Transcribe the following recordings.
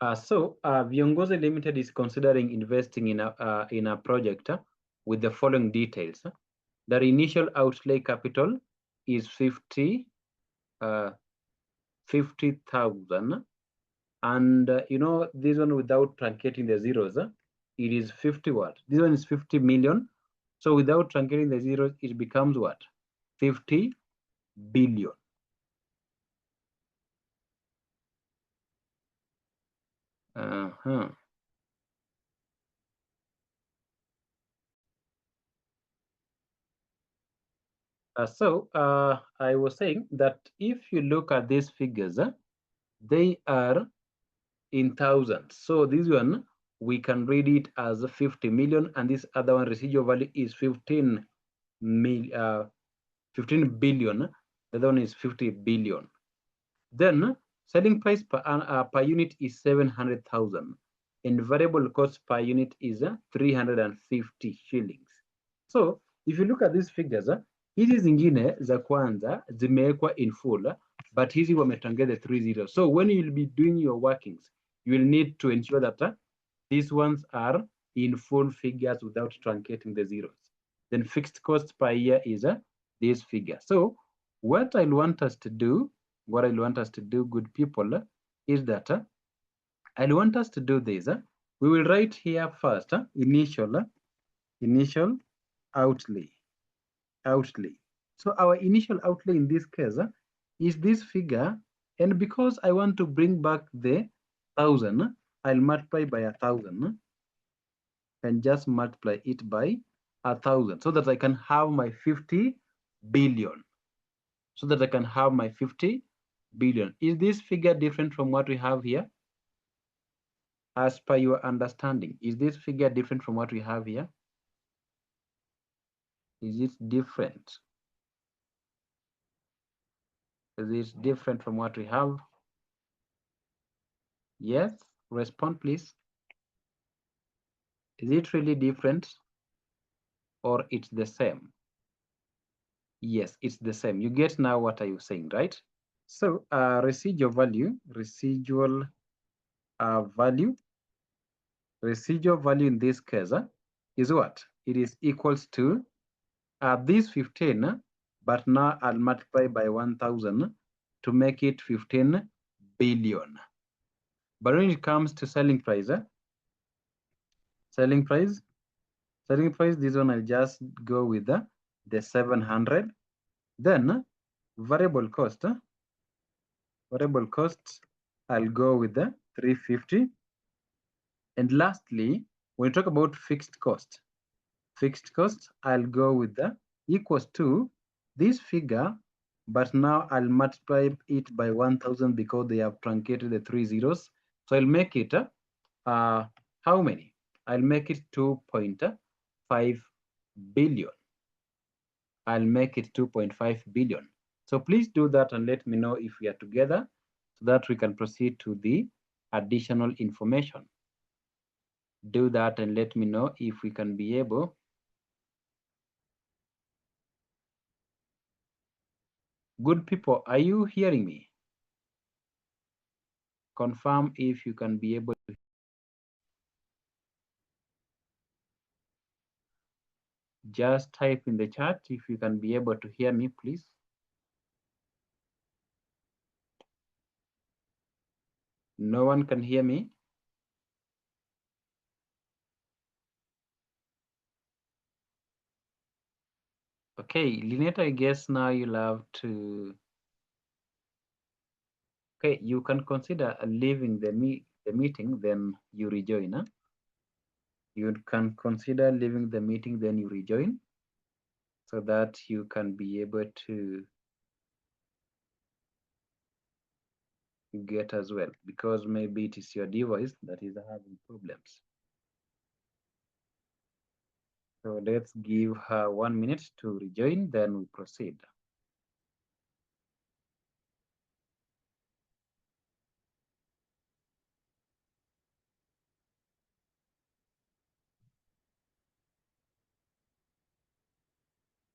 Viongozi Limited is considering investing in a project with the following details. Their initial outlay capital is 50,000, and this one without truncating the zeros, it is 50 what? This one is 50 million. So without truncating the zeros, it becomes what? 50 billion. I was saying that if you look at these figures, they are in thousands. So this one, we can read it as 50 million, and this other one, residual value, is 15 billion. The other one is 50 billion. Then selling price per unit is 700,000, and variable cost per unit is 350 shillings. So if you look at these figures, hizi zingine za kwanza zimewekwa in full, but hizi wametangeza 30. So when you will be doing your workings, you will need to ensure that these ones are in full figures without truncating the zeros. Then fixed cost per year is this figure. So what I want us to do, good people, is that I want us to do this. We will write here first initial outlay. So our initial outlay in this case is this figure, and because I want to bring back the 1,000, I'll multiply by 1,000 and just multiply it by 1,000 so that I can have my 50 billion. Is this figure different from what we have here? As per your understanding, is this figure different from what we have here? Is it different? Is it different from what we have? Yes, respond please. Is it really different or it's the same? Yes, it's the same. You get now what are you saying, right? So residual value in this case is what? It is equals to this 15, but now I'll multiply by 1,000 to make it 15 billion. But when it comes to selling price, this one I'll just go with the 700. Then variable cost, I'll go with the 350. And lastly, when we talk about fixed cost, I'll go with the equals to this figure, but now I'll multiply it by 1,000 because they have truncated the 3 zeros. So I'll make it how many? I'll make it 2.5 billion. I'll make it 2.5 billion. So please do that and let me know if we are together so that we can proceed to the additional information. Do that and let me know if we can be able. Good people, are you hearing me? Confirm if you can be able to. Just type in the chat if you can be able to hear me, please. No one can hear me. Okay, Lynette, I guess now you'll have to. Okay, you can consider leaving the meeting, then you rejoin. Huh? You can consider leaving the meeting, then you rejoin, so that you can be able to get as well, because maybe it is your device that is having problems. So let's give her 1 minute to rejoin, then we proceed.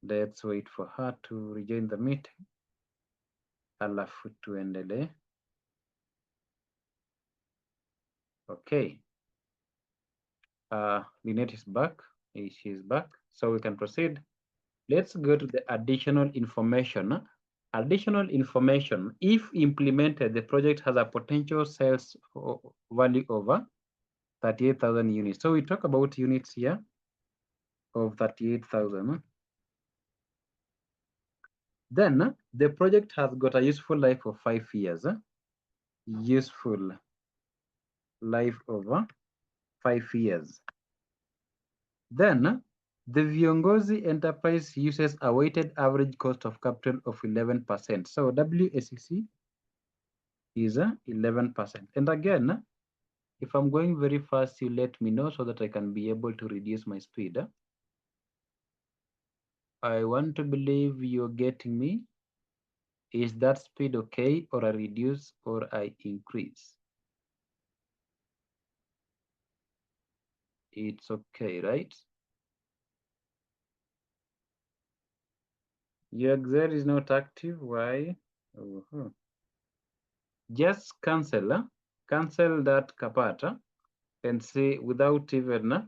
Let's wait for her to rejoin the meeting. Alafu tuendelee. Okay. Lynette is back. She is back. So we can proceed. Let's go to the additional information. Additional information, if implemented, the project has a potential sales value over 38,000 units. So we talk about units here of 38,000. Then the project has got a useful life of 5 years. Useful life over 5 years. Then the Viongozi enterprise uses a weighted average cost of capital of 11%. So WACC is 11%. And again, if I'm going very fast, you let me know so that I can be able to reduce my speed. I want to believe you're getting me. Is that speed okay, or I reduce or I increase? It's okay, right? Your Excel is not active. Why? Just cancel, cancel that kapata and see without even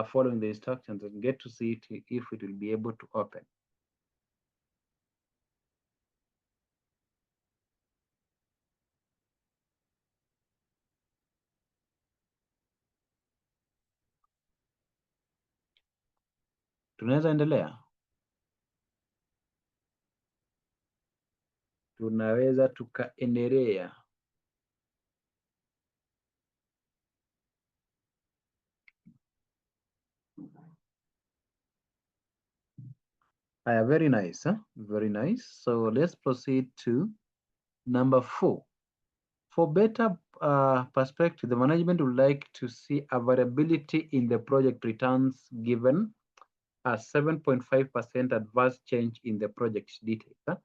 following the instructions, and get to see it if it will be able to open. Tunaweza endelea? Tunaweza tukaendelea. Very nice, huh? Very nice. So let's proceed to number 4. For better perspective, the management would like to see a variability in the project returns given a 7.5% adverse change in the project details. Huh?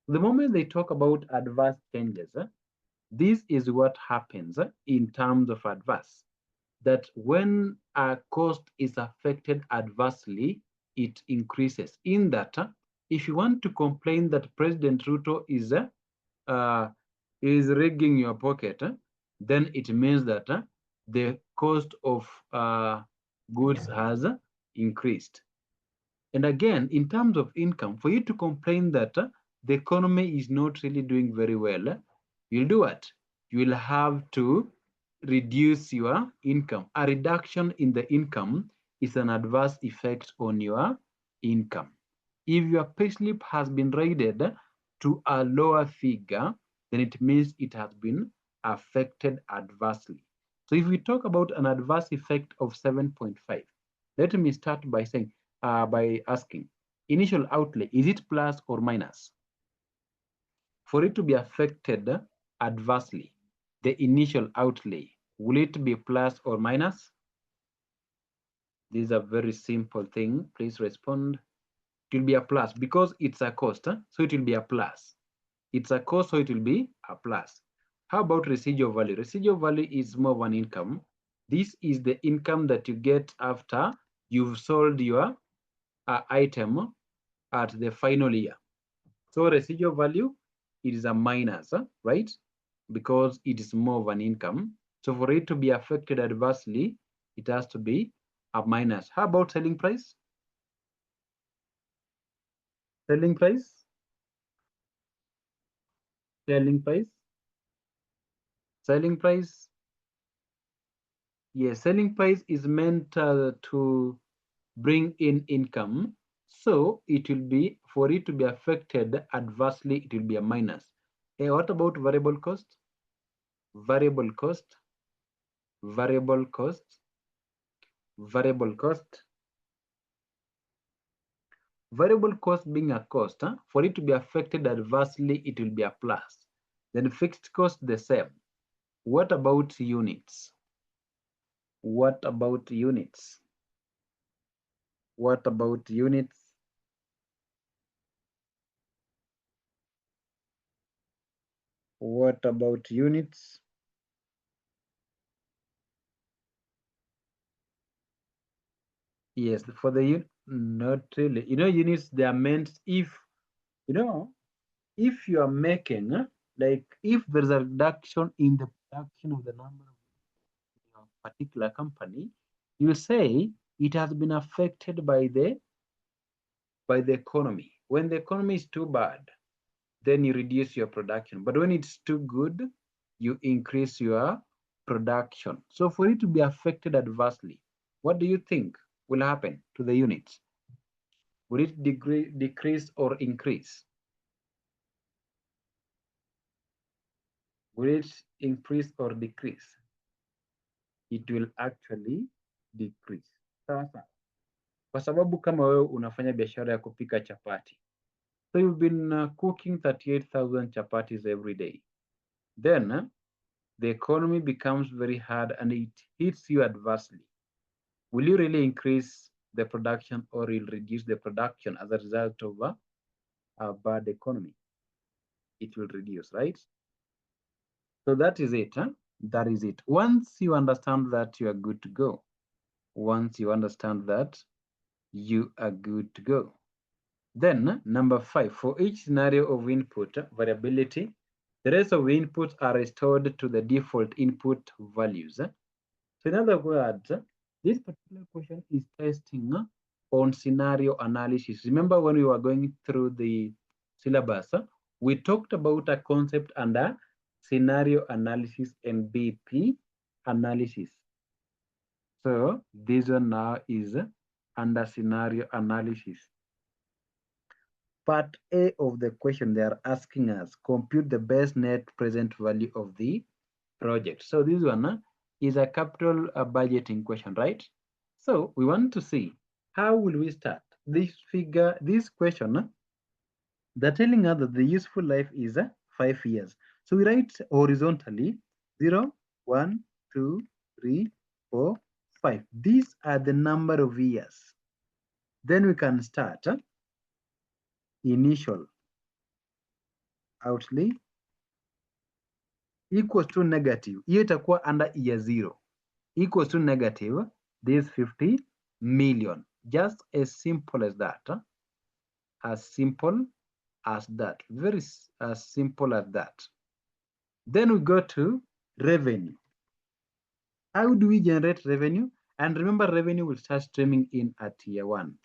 The moment they talk about adverse changes, this is what happens in terms of adverse. That when a cost is affected adversely, it increases. In that, if you want to complain that President Ruto is rigging your pocket, then it means that the cost of goods has increased. And again, in terms of income, for you to complain that the economy is not really doing very well, you'll do what? You will have to reduce your income. A reduction in the income is an adverse effect on your income. If your payslip has been rated to a lower figure, then it means it has been affected adversely. So if we talk about an adverse effect of 7.5, let me start by saying, by asking, initial outlay, is it plus or minus? For it to be affected adversely, the initial outlay, will it be plus or minus? This is a very simple thing. Please respond. It will be a plus because it's a cost, so it will be a plus. It's a cost, so it will be a plus. How about residual value? Residual value is more of an income. This is the income that you get after you've sold your item at the final year. So residual value, it is a minus, right? Because it is more of an income. So for it to be affected adversely, it has to be a minus. How about selling price? Selling price? Selling price? Selling price? Yes, selling price is meant to bring in income. So it will be, for it to be affected adversely, it will be a minus. What about variable cost? Variable cost, variable cost, variable cost. Variable cost being a cost, for it to be affected adversely, it will be a plus. Then fixed cost, the same. What about units? What about units? What about units? What about units? Yes, for the not really. Units, they are meant if, if you are making, like if there's a reduction in the production of the number of particular company, you say it has been affected by the economy. When the economy is too bad, then you reduce your production. But when it's too good, you increase your production. So for it to be affected adversely, what do you think will happen to the units? Will it decrease or increase? Will it increase or decrease? It will actually decrease. Sawa sawa. Kwa sababu kama wewe unafanya biashara ya kupika chapati, so you've been cooking 38,000 chapatis every day. Then the economy becomes very hard and it hits you adversely. Will you really increase the production or will reduce the production as a result of a bad economy? It will reduce, right? So that is it. That is it. Once you understand that, you are good to go. Once you understand that, you are good to go. Then number 5, for each scenario of input variability, the rest of the inputs are restored to the default input values. So in other words, this particular question is testing on scenario analysis. Remember when we were going through the syllabus, we talked about a concept under scenario analysis and BP analysis. So this one now is under scenario analysis. Part A of the question, they are asking us, compute the best net present value of the project. So this one is a capital budgeting question, right? So we want to see, how will we start? This figure, this question, they're telling us that the useful life is 5 years. So we write horizontally 0, 1, 2, 3, 4, 5. These are the number of years. Then we can start initial outlay equals to negative. Hiyo itakuwa under year 0 equals to negative this 50 million. Just as simple as that. As simple as that. Very as simple as that. Then we go to revenue. How do we generate revenue? And remember, revenue will start streaming in at year 1.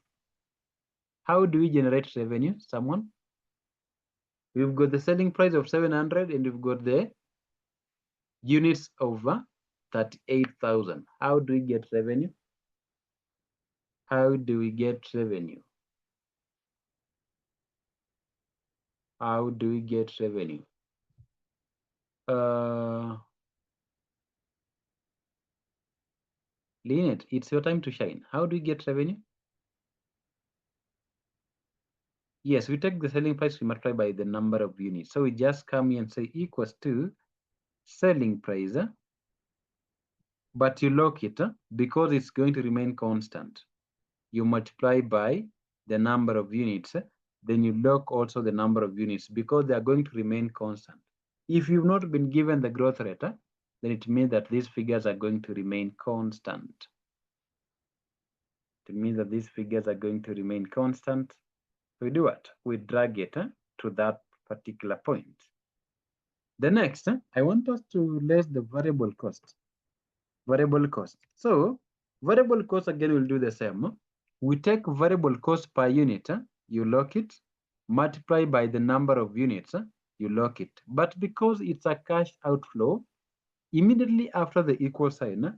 How do we generate revenue? Someone? We've got the selling price of 700 and we've got the units over 38,000. How do we get revenue? How do we get revenue? How do we get revenue? Lynette, it's your time to shine. How do we get revenue? Yes, we take the selling price, we multiply by the number of units. So we just come here and say equals to selling price, but you lock it because it's going to remain constant. You multiply by the number of units, then you lock also the number of units because they are going to remain constant. If you've not been given the growth rate, then it means that these figures are going to remain constant. It means that these figures are going to remain constant. So we do what? We drag it to that particular point. The next, I want us to list the variable cost. Variable cost. So variable cost, again, we'll do the same. We take variable cost per unit, you lock it, multiply by the number of units, you lock it. But because it's a cash outflow, immediately after the equal sign,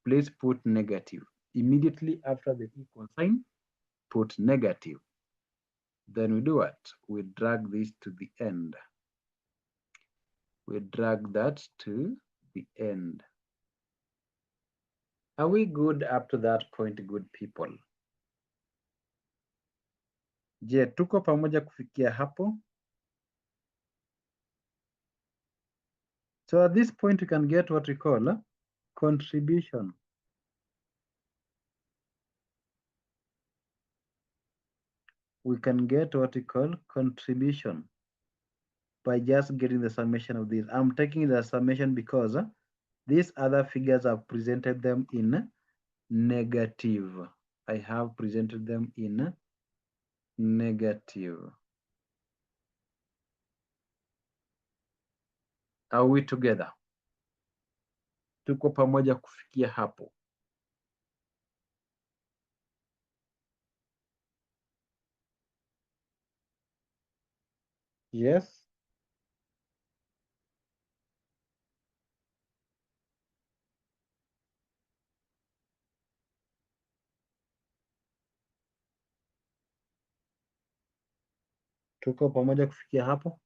please put negative. Immediately after the equal sign, put negative. Then we do what? We drag this to the end. We drag that to the end. Are we good up to that point, good people? Je, tuko pamoja kufikia hapo? So at this point, we can get what we call contribution. We can get what we call contribution by just getting the summation of this. I'm taking the summation because these other figures have presented them in negative. I have presented them in negative. Are we together? Tuko pamoja kufikia hapo? Yes. Tuko pamoja kufikia hapo?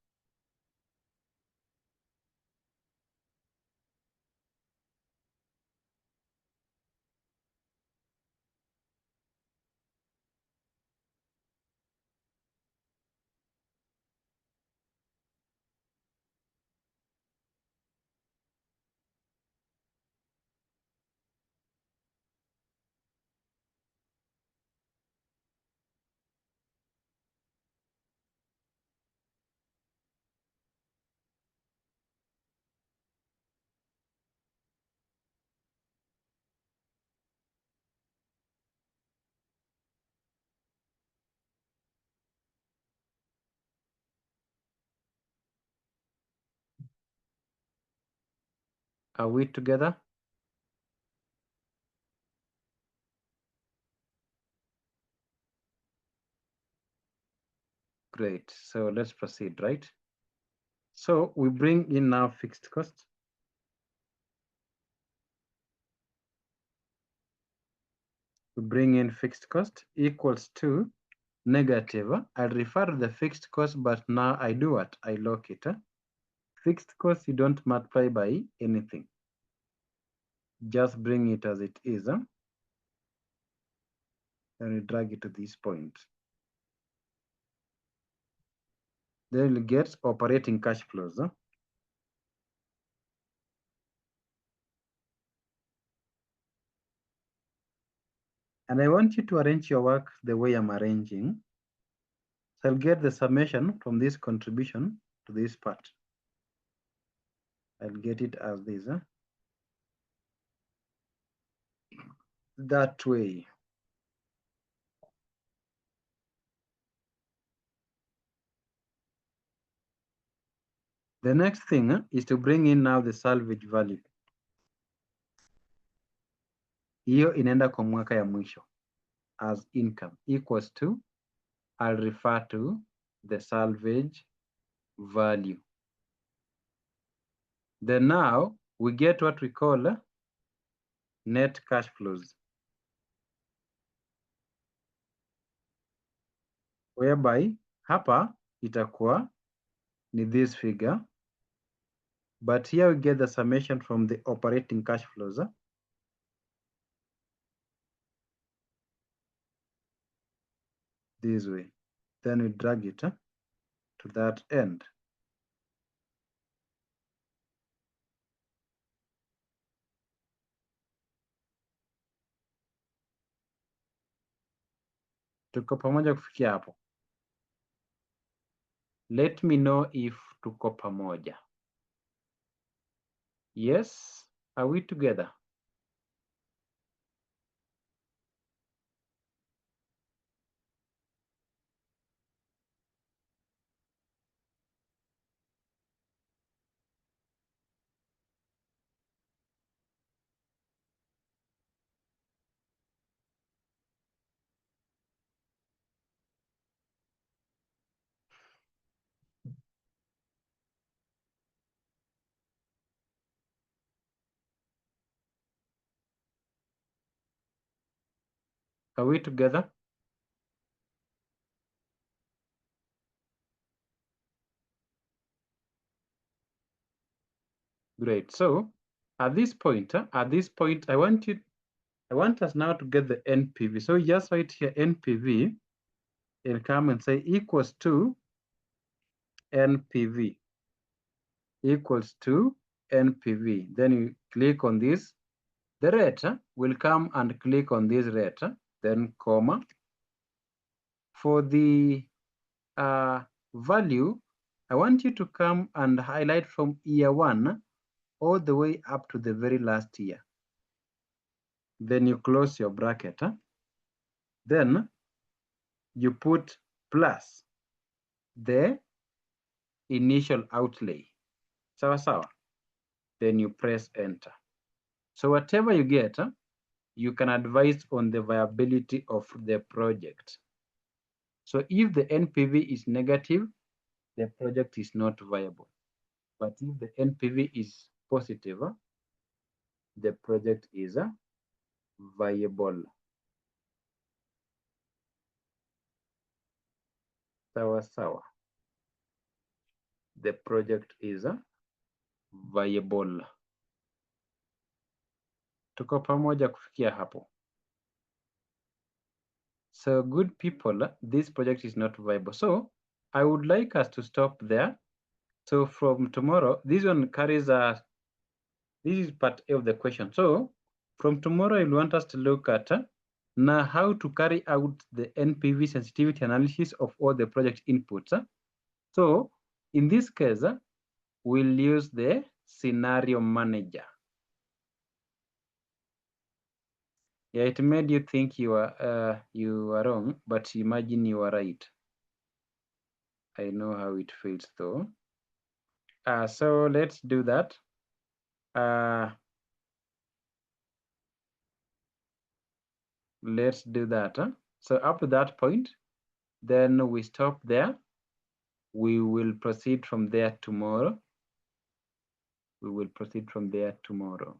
Are we together? Great. So let's proceed, right? So we bring in now fixed cost. We bring in fixed cost equals to negative. I'll refer to the fixed cost, but now I do what? I lock it. Fixed cost, you don't multiply by anything. Just bring it as it is. Then you drag it to this point. Then you get operating cash flows. And I want you to arrange your work the way I'm arranging. So I'll get the summation from this contribution to this part. I'll get it as this. That way. The next thing is to bring in now the salvage value. Hiyo inaenda kwa mwaka ya mwisho as income equals to, I'll refer to the salvage value. Then now we get what we call net cash flows, whereby hapa itakuwa ni this figure, but here we get the summation from the operating cash flows. This way. Then we drag it to that end. Tuko pamoja kufikia hapo? Let me know if tuko pamoja. Yes, are we together? Are we together? Great. So at this point, I want us now to get the NPV. So just write here NPV and come and say equals to NPV equals to NPV. Then you click on this. The rate will come and click on this rate, then comma. For the value, I want you to come and highlight from year 1 all the way up to the very last year. Then you close your bracket. Then you put plus the initial outlay. Sawa sawa. Then you press enter. So whatever you get, you can advise on the viability of the project. So if the NPV is negative, the project is not viable. But if the NPV is positive, the project is viable. Sawa sawa. The project is viable. Tuko pamoja kufikia hapo. So good people, this project is not viable. So I would like us to stop there. So from tomorrow, this one carries this is part A of the question. So from tomorrow, I want us to look at now how to carry out the NPV sensitivity analysis of all the project inputs. So in this case, we'll use the scenario manager. Yeah, it made you think you are wrong, but imagine you are right. I know how it feels though. So let's do that. Let's do that. So up to that point, then we stop there. We will proceed from there tomorrow. We will proceed from there tomorrow.